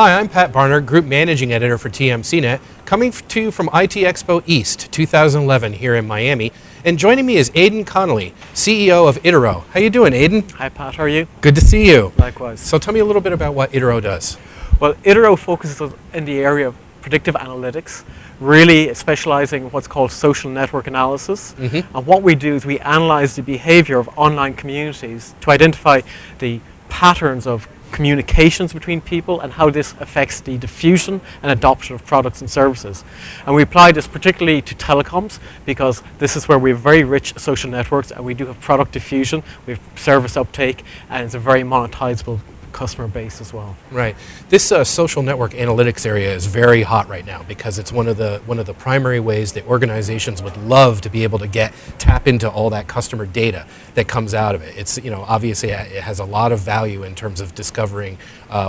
Hi, I'm Pat Barnard, Group Managing Editor for TMCnet, coming to you from IT Expo East 2011 here in Miami. And joining me is Aidan Connolly, CEO of Idiro. How you doing, Aidan? Hi, Pat. How are you? Good to see you. Likewise. So tell me a little bit about what Idiro does. Well, Idiro focuses in the area of predictive analytics, really specializing in what's called social network analysis. And what we do is we analyze the behavior of online communities to identify the patterns of communications between people and how this affects the diffusion and adoption of products and services. And we apply this particularly to telecoms because this is where we have very rich social networks and we do have product diffusion, we have service uptake, and it's a very monetizable customer base as well. Right. This social network analytics area is very hot right now because it's one of the primary ways that organizations would love to be able to tap into all that customer data that comes out of it. It's, you know, obviously it has a lot of value in terms of discovering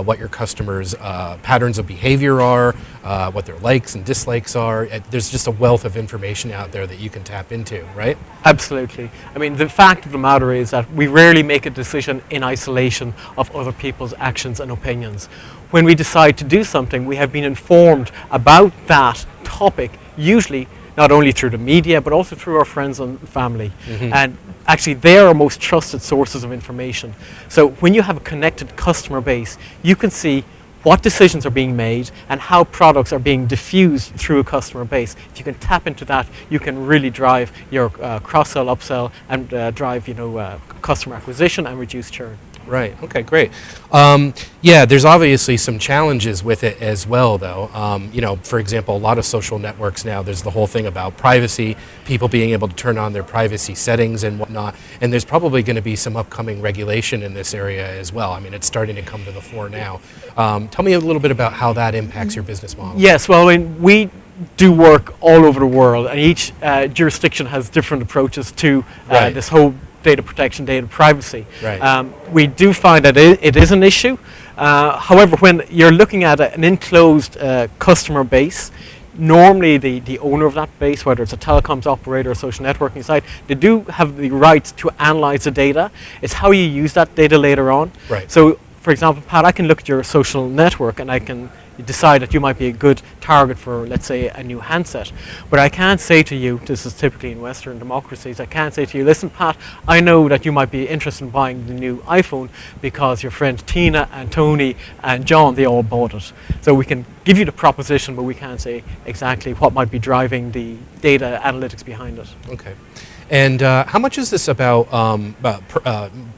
what your customers' patterns of behavior are, what their likes and dislikes are. There's just a wealth of information out there that you can tap into, right? Absolutely. I mean, the fact of the matter is that we rarely make a decision in isolation of other people's actions and opinions. When we decide to do something, we have been informed about that topic, usually not only through the media, but also through our friends and family. And actually, they are our most trusted sources of information. So when you have a connected customer base, you can see what decisions are being made and how products are being diffused through a customer base. If you can tap into that, you can really drive your cross-sell, upsell, and drive, customer acquisition and reduce churn. Right. Okay, great. Yeah, there's obviously some challenges with it as well, though. For example, a lot of social networks now, there's the whole thing about privacy, people being able to turn on their privacy settings and whatnot, and there's probably going to be some upcoming regulation in this area as well. I mean, it's starting to come to the fore now. Tell me a little bit about how that impacts your business model. Yes, well, I mean, we do work all over the world, and each jurisdiction has different approaches to this whole data protection, data privacy. Right. We do find that it is an issue. However, when you're looking at an enclosed customer base, normally the owner of that base, whether it's a telecoms operator or social networking site, they do have the right to analyze the data. It's how you use that data later on. Right. So, for example, Pat, I can look at your social network and I can decide that you might be a good target for, let's say, a new handset. But I can't say to you, this is typically in Western democracies, I can't say to you, listen, Pat, I know that you might be interested in buying the new iPhone because your friend Tina and Tony and John, they all bought it. So we can give you the proposition, but we can't say exactly what might be driving the data analytics behind it. Okay. And how much is this about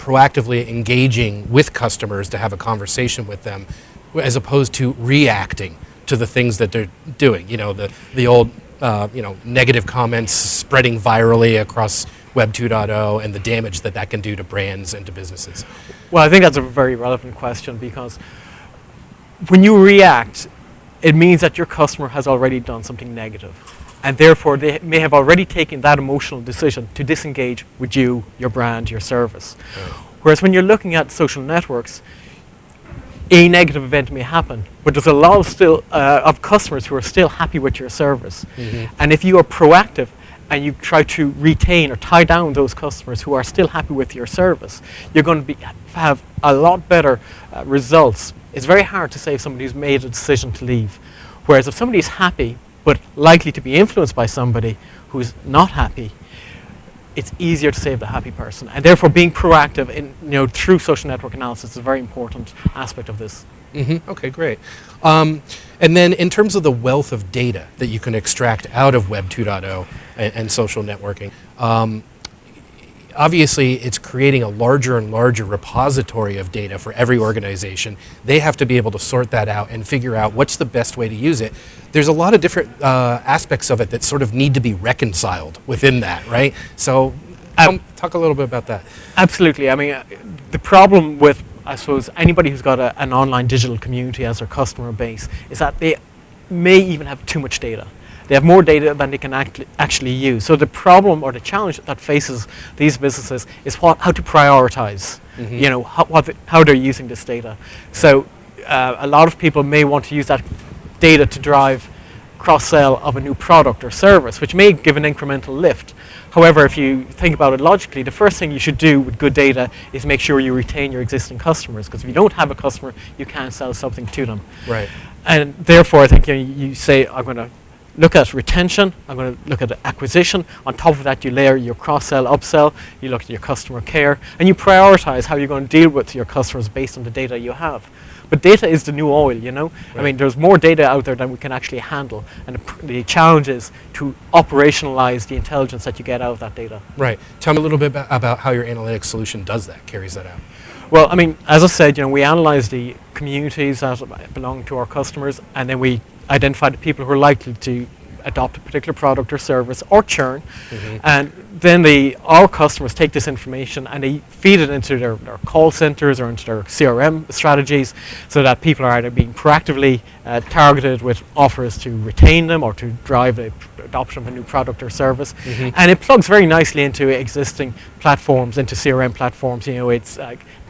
proactively engaging with customers to have a conversation with them, as opposed to reacting to the things that they're doing? You know, the old negative comments spreading virally across Web 2.0 and the damage that can do to brands and to businesses. Well, I think that's a very relevant question because when you react, it means that your customer has already done something negative. And therefore, they may have already taken that emotional decision to disengage with you, your brand, your service. Right. Whereas when you're looking at social networks, a negative event may happen, but there's a lot of customers who are still happy with your service. And if you are proactive and you try to retain or tie down those customers who are still happy with your service, you're going to have a lot better results. It's very hard to save somebody who's made a decision to leave. Whereas if somebody's happy, but likely to be influenced by somebody who's not happy, it's easier to save the happy person. And therefore being proactive through social network analysis is a very important aspect of this. Okay, great. And then in terms of the wealth of data that you can extract out of Web 2.0 and social networking, obviously it's creating a larger and larger repository of data for every organization. They have to be able to sort that out and figure out what's the best way to use it. There's a lot of different aspects of it that sort of need to be reconciled within that, right? So talk a little bit about that. Absolutely. I mean, the problem with, I suppose, anybody who's got an online digital community as their customer base is that they may even have too much data. They have more data than they can actually use. So the problem or the challenge that faces these businesses is how to prioritize, how they're using this data. So a lot of people may want to use that data to drive cross-sell of a new product or service, which may give an incremental lift. However, if you think about it logically, the first thing you should do with good data is make sure you retain your existing customers, because if you don't have a customer, you can't sell something to them. Right. And therefore, I think you say, I'm going to look at retention, I'm going to look at acquisition. On top of that, you layer your cross-sell, upsell, you look at your customer care, and you prioritize how you're going to deal with your customers based on the data you have. But data is the new oil, you know? Right. I mean, there's more data out there than we can actually handle, and the challenge is to operationalize the intelligence that you get out of that data. Right. Tell me a little bit about how your analytics solution does that, carries that out. Well, I mean, as I said, you know, we analyze the communities that belong to our customers, and then we identify the people who are likely to adopt a particular product or service or churn. And then our customers take this information and they feed it into their call centers or into their CRM strategies, so that people are either being proactively targeted with offers to retain them or to drive the adoption of a new product or service. And it plugs very nicely into existing platforms, into CRM platforms. You know, it's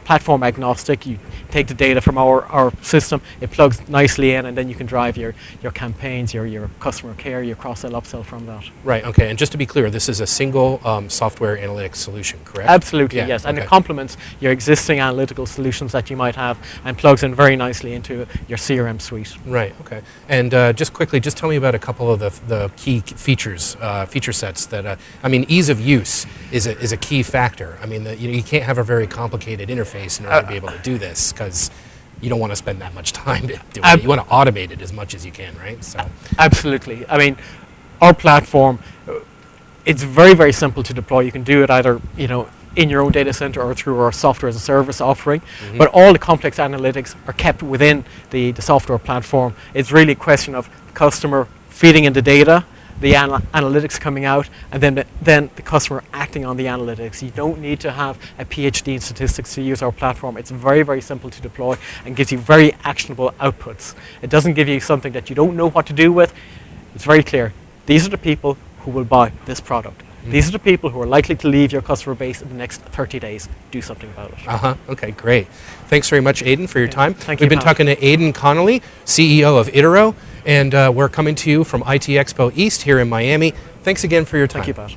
platform agnostic. You take the data from our system, it plugs nicely in, and then you can drive your campaigns, your customer care, your cross-sell, upsell from that. Right, okay, and just to be clear, this is a single software analytics solution, correct? Absolutely, yeah, yes, and it complements your existing analytical solutions that you might have and plugs in very nicely into your CRM suite. Right, okay. And just quickly, just tell me about a couple of the key features, feature sets that, I mean, ease of use is a key factor. I mean, you can't have a very complicated interface in order to be able to do this, because you don't want to spend that much time to do it. You want to automate it as much as you can, right? So. Absolutely. I mean, our platform, it's very, very simple to deploy. You can do it either, you know, in your own data center or through our software as a service offering. But all the complex analytics are kept within the software platform. It's really a question of the customer feeding in the data, the analytics coming out, and then the customer acting on the analytics. You don't need to have a PhD in statistics to use our platform. It's very, very simple to deploy and gives you very actionable outputs. It doesn't give you something that you don't know what to do with. It's very clear. These are the people who will buy this product. These are the people who are likely to leave your customer base in the next 30 days. Do something about it. Okay, great. Thanks very much, Aidan, for your time. Thank you. We've been talking to Aidan Connolly, CEO of Idiro, and we're coming to you from IT Expo East here in Miami. Thanks again for your time. Thank you, Pat.